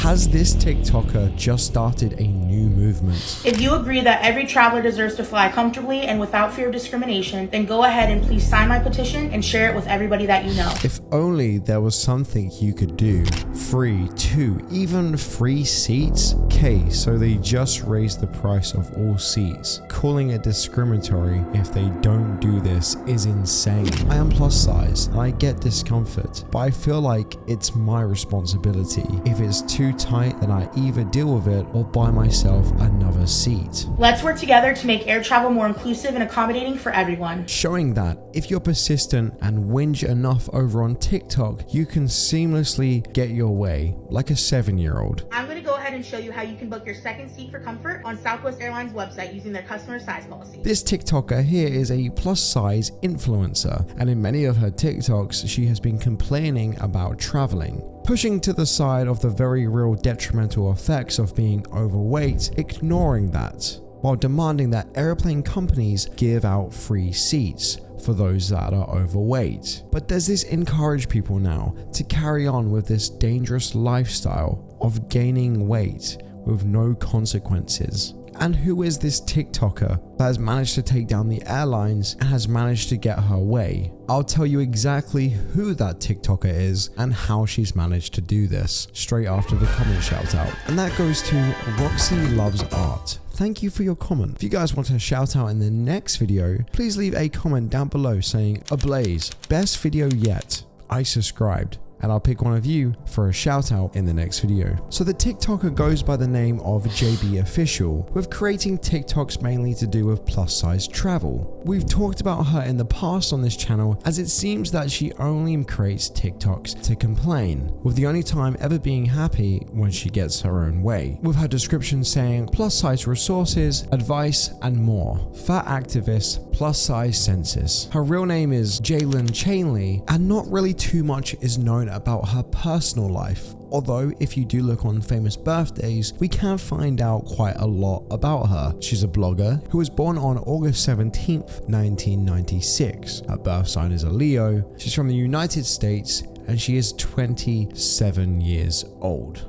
Has this TikToker just started a new movement? If you agree that every traveler deserves to fly comfortably and without fear of discrimination, then go ahead and please sign my petition and share it with everybody that you know. If only there was something you could do. Free, 2, even free seats? Okay, so they just raised the price of all seats. Calling it discriminatory if they don't do this is insane. I am plus size and I get discomfort, but I feel like it's my responsibility. If it's too tight, then I either deal with it or buy myself another seat. Let's work together to make air travel more inclusive and accommodating for everyone. Showing that if you're persistent and whinge enough over on TikTok, you can seamlessly get your way, like a 7-year-old. I'm going to go ahead and show you how you can book your second seat for comfort on Southwest Airlines website using their customer size policy. This TikToker here is a plus size influencer, and in many of her TikToks, she has been complaining about traveling, pushing to the side of the very real detrimental effects of being overweight, ignoring that, while demanding that airplane companies give out free seats for those that are overweight. But does this encourage people now to carry on with this dangerous lifestyle of gaining weight with no consequences? And who is this TikToker that has managed to take down the airlines and has managed to get her way? I'll tell you exactly who that TikToker is and how she's managed to do this straight after the comment shout out. And that goes to Roxy Loves Art. Thank you for your comment. If you guys want a shout out in the next video, please leave a comment down below saying, "Ablaze, best video yet. I subscribed." And I'll pick one of you for a shout out in the next video. So the TikToker goes by the name of JB Official, with creating TikToks mainly to do with plus size travel. We've talked about her in the past on this channel, as it seems that she only creates TikToks to complain, with the only time ever being happy when she gets her own way, with her description saying plus size resources, advice and more. Fat activist, plus size census. Her real name is Jalen Chainley, and not really too much is known about her personal life. Although, if you do look on famous birthdays, we can find out quite a lot about her. She's a blogger who was born on August 17th, 1996. Her birth sign is a Leo. She's from the United States and she is 27 years old.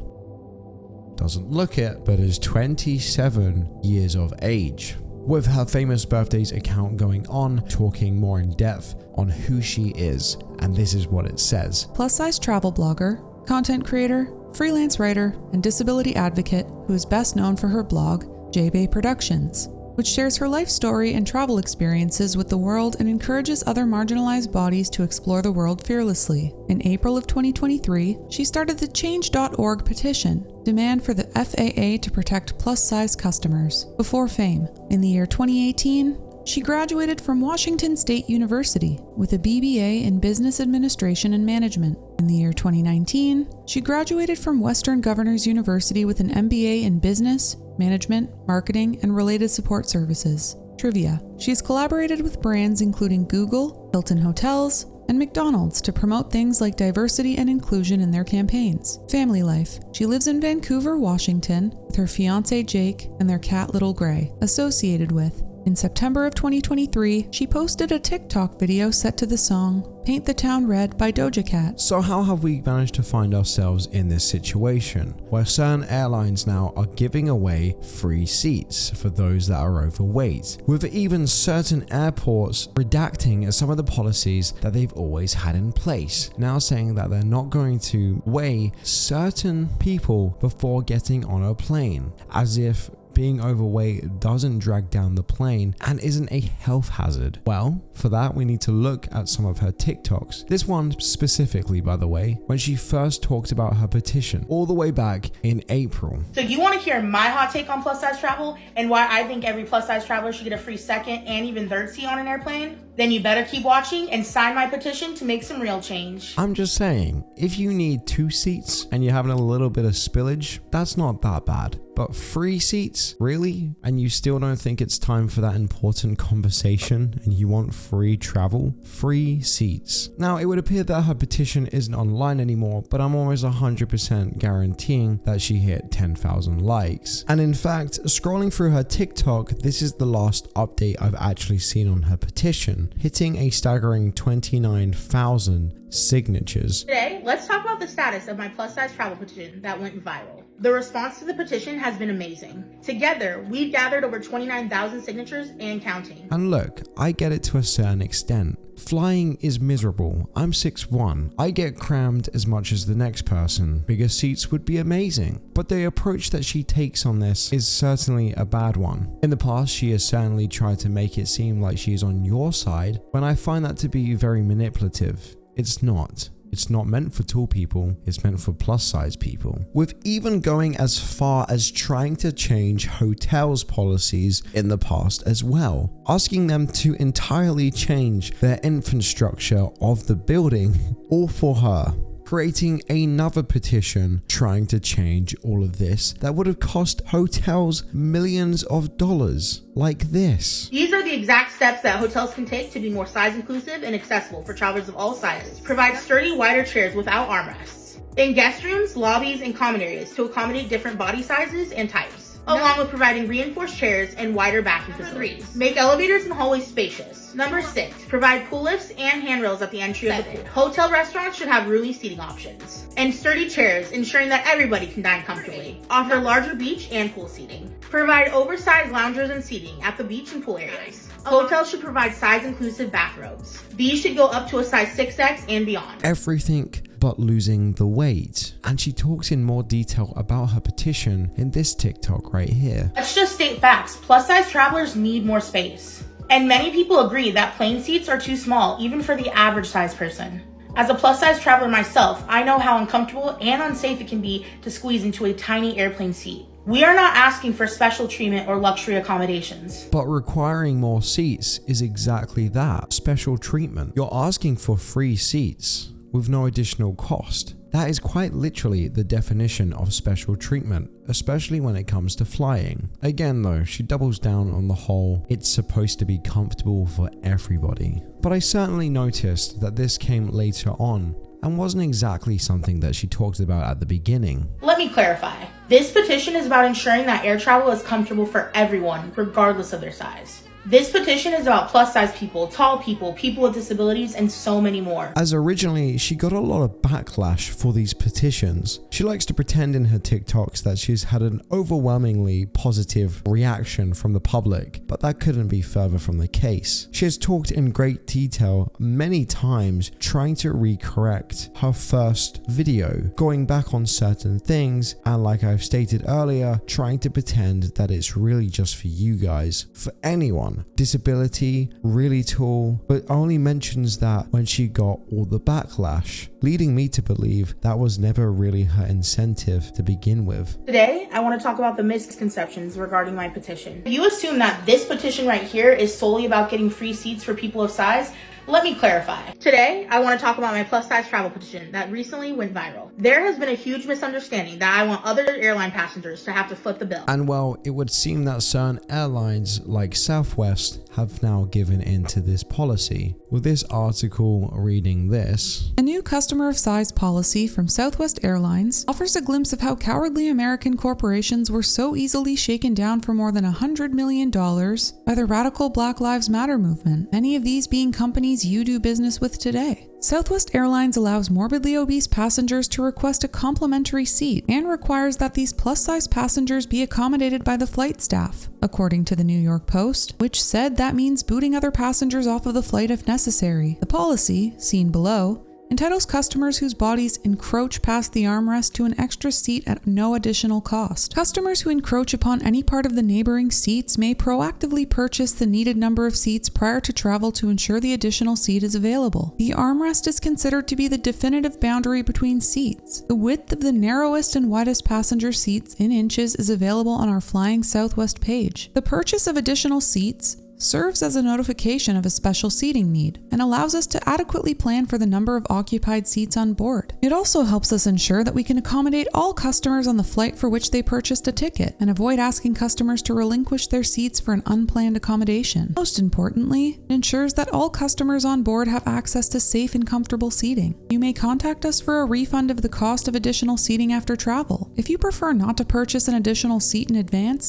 Doesn't look it, but is 27 years of age. With her famous birthdays account going on, talking more in depth on who she is, and this is what it says. Plus size travel blogger, content creator, freelance writer, and disability advocate who is best known for her blog, JBay Productions, which shares her life story and travel experiences with the world and encourages other marginalized bodies to explore the world fearlessly. In April of 2023, she started the Change.org petition, demand for the FAA to protect plus-size customers. Before fame, in the year 2018, she graduated from Washington State University with a BBA in Business Administration and Management. In the year 2019, she graduated from Western Governors University with an MBA in Business, Management, Marketing, and Related Support Services. Trivia: she has collaborated with brands including Google, Hilton Hotels, and McDonald's to promote things like diversity and inclusion in their campaigns. Family life: she lives in Vancouver, Washington, with her fiancé Jake and their cat Little Gray. Associated with: in September of 2023, she posted a TikTok video set to the song Paint the Town Red by Doja Cat. So how have we managed to find ourselves in this situation, where certain airlines now are giving away free seats for those that are overweight, with even certain airports redacting some of the policies that they've always had in place, now saying that they're not going to weigh certain people before getting on a plane, as if being overweight doesn't drag down the plane and isn't a health hazard. Well, for that we need to look at some of her TikToks. This one specifically, by the way, when she first talked about her petition all the way back in April. So you want to hear my hot take on plus size travel and why I think every plus size traveler should get a free second and even third seat on an airplane? Then you better keep watching and sign my petition to make some real change. I'm just saying, if you need 2 seats and you're having a little bit of spillage, that's not that bad. But 3 seats? Really? And you still don't think it's time for that important conversation and you want free travel? 3 seats. Now, it would appear that her petition isn't online anymore, but I'm almost 100% guaranteeing that she hit 10,000 likes. And in fact, scrolling through her TikTok, this is the last update I've actually seen on her petition, hitting a staggering 29,000 signatures. Today, let's talk about the status of my plus size travel petition that went viral. The response to the petition has been amazing. Together, we've gathered over 29,000 signatures and counting. And look, I get it to a certain extent. Flying is miserable. I'm 6'1". I get crammed as much as the next person. Bigger seats would be amazing. But the approach that she takes on this is certainly a bad one. In the past, she has certainly tried to make it seem like she is on your side, when I find that to be very manipulative. It's not. It's not meant for tall people, it's meant for plus size people. With even going as far as trying to change hotels' policies in the past as well, asking them to entirely change their infrastructure of the building, all for her. Creating another petition trying to change all of this that would have cost hotels millions of dollars, like this. These are the exact steps that hotels can take to be more size inclusive and accessible for travelers of all sizes. Provide sturdy, wider chairs without armrests. In guest rooms, lobbies, and common areas to accommodate different body sizes and types, along with providing reinforced chairs and wider bathroom facilities. Make elevators and hallways spacious. Number 6, provide pool lifts and handrails at the entry of the pool. Hotel restaurants should have roomy seating options. And sturdy chairs, ensuring that everybody can dine comfortably. Offer larger beach and pool seating. Provide oversized loungers and seating at the beach and pool areas. Hotels should provide size-inclusive bathrobes. These should go up to a size 6X and beyond. Everything but losing the weight. And she talks in more detail about her petition in this TikTok right here. Let's just state facts. Plus-size travelers need more space. And many people agree that plane seats are too small, even for the average size person. As a plus-size traveler myself, I know how uncomfortable and unsafe it can be to squeeze into a tiny airplane seat. We are not asking for special treatment or luxury accommodations. But requiring more seats is exactly that, special treatment. You're asking for free seats with no additional cost. That is quite literally the definition of special treatment, especially when it comes to flying. Again though, she doubles down on the whole, it's supposed to be comfortable for everybody. But I certainly noticed that this came later on and wasn't exactly something that she talked about at the beginning. Let me clarify. This petition is about ensuring that air travel is comfortable for everyone, regardless of their size. This petition is about plus-size people, tall people, people with disabilities, and so many more. As originally, she got a lot of backlash for these petitions. She likes to pretend in her TikToks that she's had an overwhelmingly positive reaction from the public, but that couldn't be further from the case. She has talked in great detail many times trying to recorrect her first video, going back on certain things, and like I've stated earlier, trying to pretend that it's really just for you guys, for anyone. Disability, really tall, but only mentions that when she got all the backlash, leading me to believe that was never really her incentive to begin with. Today, I want to talk about the misconceptions regarding my petition. If you assume that this petition right here is solely about getting free seats for people of size, let me clarify. Today, I want to talk about my plus-size travel petition that recently went viral. There has been a huge misunderstanding that I want other airline passengers to have to foot the bill. And well, it would seem that certain airlines like Southwest have now given in to this policy. With this article reading this, a new customer of size policy from Southwest Airlines offers a glimpse of how cowardly American corporations were so easily shaken down for more than $100 million by the radical Black Lives Matter movement, many of these being companies you do business with today. Southwest Airlines allows morbidly obese passengers to request a complimentary seat and requires that these plus-size passengers be accommodated by the flight staff, according to the New York Post, which said that means booting other passengers off of the flight if necessary. The policy, seen below, entitles customers whose bodies encroach past the armrest to an extra seat at no additional cost. Customers who encroach upon any part of the neighboring seats may proactively purchase the needed number of seats prior to travel to ensure the additional seat is available. The armrest is considered to be the definitive boundary between seats. The width of the narrowest and widest passenger seats in inches is available on our Flying Southwest page. The purchase of additional seats serves as a notification of a special seating need and allows us to adequately plan for the number of occupied seats on board. It also helps us ensure that we can accommodate all customers on the flight for which they purchased a ticket and avoid asking customers to relinquish their seats for an unplanned accommodation. Most importantly, it ensures that all customers on board have access to safe and comfortable seating. You may contact us for a refund of the cost of additional seating after travel. If you prefer not to purchase an additional seat in advance,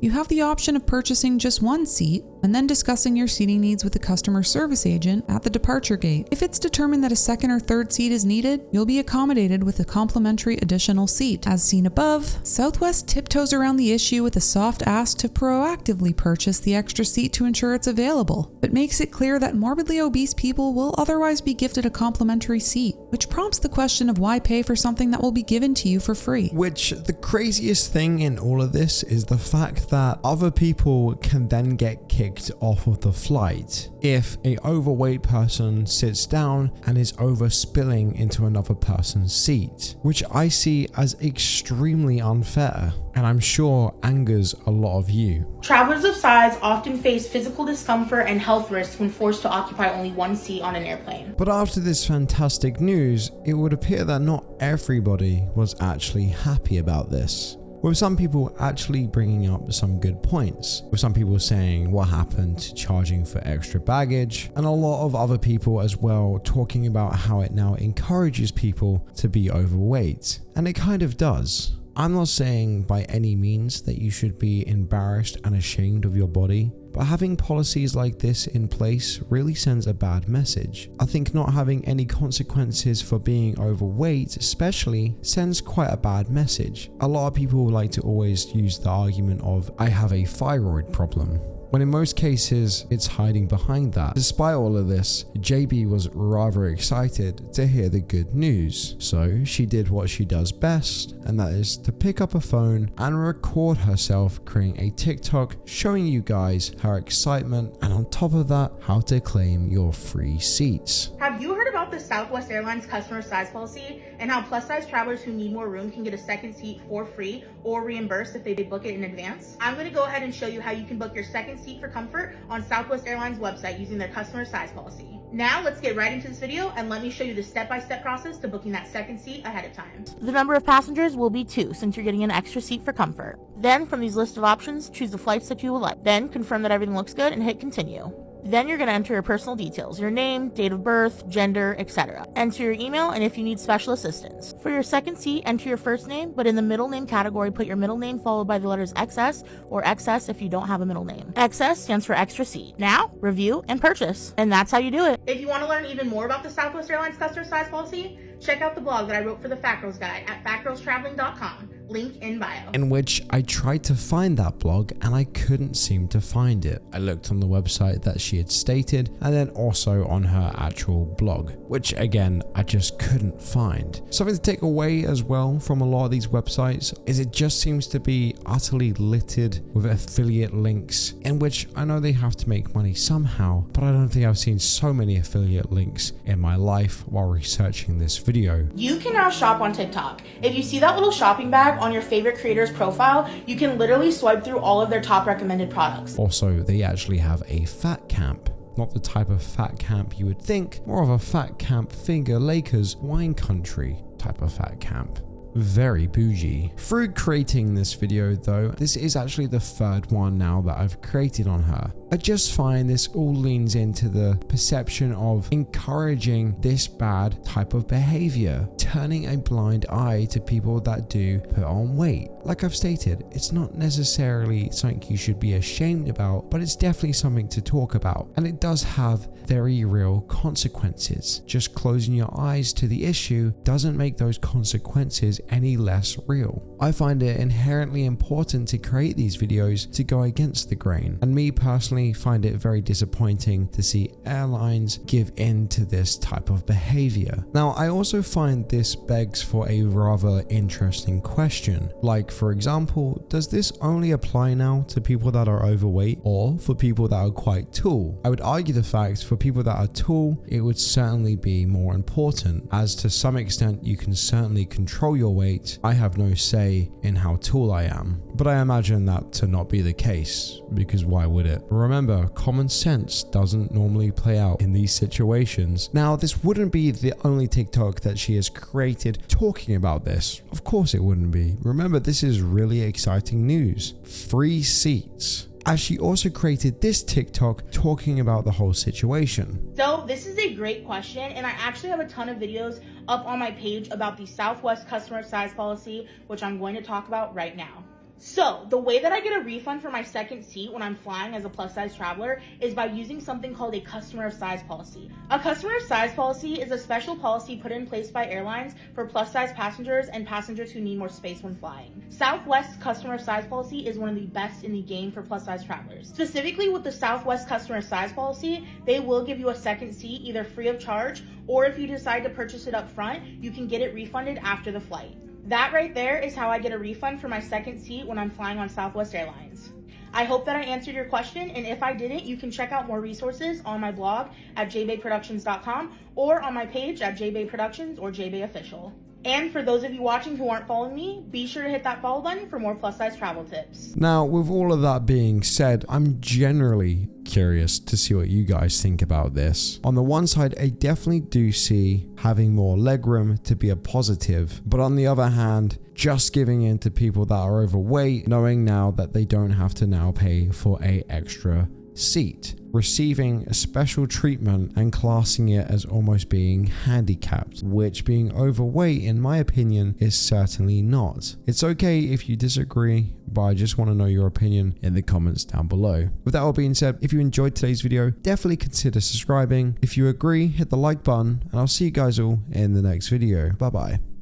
you have the option of purchasing just one seat and then discussing your seating needs with the customer service agent at the departure gate. If it's determined that a second or third seat is needed, you'll be accommodated with a complimentary additional seat. As seen above, Southwest tiptoes around the issue with a soft ask to proactively purchase the extra seat to ensure it's available, but makes it clear that morbidly obese people will otherwise be gifted a complimentary seat, which prompts the question of why pay for something that will be given to you for free. Which, the craziest thing in all of this is the fact that other people can then get kicked off of the flight if an overweight person sits down and is overspilling into another person's seat, which I see as extremely unfair, and I'm sure angers a lot of you. Travelers of size often face physical discomfort and health risks when forced to occupy only one seat on an airplane. But after this fantastic news, it would appear that not everybody was actually happy about this, with some people actually bringing up some good points, with some people saying what happened to charging for extra baggage, and a lot of other people as well talking about how it now encourages people to be overweight, and it kind of does. I'm not saying by any means that you should be embarrassed and ashamed of your body, but having policies like this in place really sends a bad message. I think not having any consequences for being overweight especially sends quite a bad message. A lot of people like to always use the argument of, I have a thyroid problem, when in most cases it's hiding behind that. Despite all of this, JB was rather excited to hear the good news, so she did what she does best, and that is to pick up a phone and record herself creating a TikTok showing you guys her excitement, and on top of that, how to claim your free seats. Have you heard about the Southwest Airlines customer size policy and how plus size travelers who need more room can get a second seat for free or reimbursed if they book it in advance? I'm going to go ahead and show you how you can book your second seat for comfort on Southwest Airlines website using their customer size policy. Now let's get right into this video and let me show you the step-by-step process to booking that second seat ahead of time. The number of passengers will be 2 since you're getting an extra seat for comfort. Then from these list of options, choose the flights that you would like. Then confirm that everything looks good and hit continue. Then you're going to enter your personal details, your name, date of birth, gender, etc. Enter your email and if you need special assistance. For your second seat, enter your first name, but in the middle name category, put your middle name followed by the letters XS or XS if you don't have a middle name. XS stands for extra seat. Now, review and purchase. And that's how you do it. If you want to learn even more about the Southwest Airlines customer size policy, check out the blog that I wrote for the Fat Girls Guide at fatgirlstraveling.com. Link in bio. In which I tried to find that blog and I couldn't seem to find it. I looked on the website that she had stated and then also on her actual blog, which again, I just couldn't find. Something to take away as well from a lot of these websites is it just seems to be utterly littered with affiliate links, in which I know they have to make money somehow, but I don't think I've seen so many affiliate links in my life while researching this video. You can now shop on TikTok. If you see that little shopping bag on your favorite creator's profile, you can literally swipe through all of their top recommended products. Also, they actually have a fat camp. Not the type of fat camp you would think, more of a fat camp Finger Lakers wine country type of fat camp. Very bougie. Through creating this video though, this is actually the third one now that I've created on her. I just find this all leans into the perception of encouraging this bad type of behavior, turning a blind eye to people that do put on weight. Like I've stated, it's not necessarily something you should be ashamed about, but it's definitely something to talk about. And it does have very real consequences. Just closing your eyes to the issue doesn't make those consequences any less real. I find it inherently important to create these videos to go against the grain, and me personally find it very disappointing to see airlines give in to this type of behavior. Now, I also find this begs for a rather interesting question, like for example, does this only apply now to people that are overweight or for people that are quite tall? I would argue the fact for people that are tall, it would certainly be more important, as to some extent you can certainly control your weight. I have no say in how tall I am, but I imagine that to not be the case, because why would it? Remember, common sense doesn't normally play out in these situations. Now, this wouldn't be the only TikTok that she has created talking about this. Of course it wouldn't be. Remember, this is really exciting news. Free seats. As she also created this TikTok talking about the whole situation. So this is a great question, and I actually have a ton of videos up on my page about the Southwest customer size policy, which I'm going to talk about right now. So, the way that I get a refund for my second seat when I'm flying as a plus size traveler is by using something called a customer of size policy. A customer of size policy is a special policy put in place by airlines for plus size passengers and passengers who need more space when flying. Southwest's customer of size policy is one of the best in the game for plus size travelers. Specifically with the Southwest customer of size policy, they will give you a second seat either free of charge, or if you decide to purchase it up front, you can get it refunded after the flight. That right there is how I get a refund for my second seat when I'm flying on Southwest Airlines. I hope that I answered your question, and if I didn't, you can check out more resources on my blog at jbayproductions.com or on my page at jbayproductions or jbayofficial. And for those of you watching who aren't following me, be sure to hit that follow button for more plus size travel tips. Now, with all of that being said, I'm generally curious to see what you guys think about this. On the one side, I definitely do see having more legroom to be a positive, but on the other hand, just giving in to people that are overweight, knowing now that they don't have to now pay for an extra seat, receiving a special treatment and classing it as almost being handicapped, which being overweight, in my opinion, is certainly not. It's okay if you disagree, but I just want to know your opinion in the comments down below. With that all being said, if you enjoyed today's video, definitely consider subscribing. If you agree, hit the like button, and I'll see you guys all in the next video. Bye bye.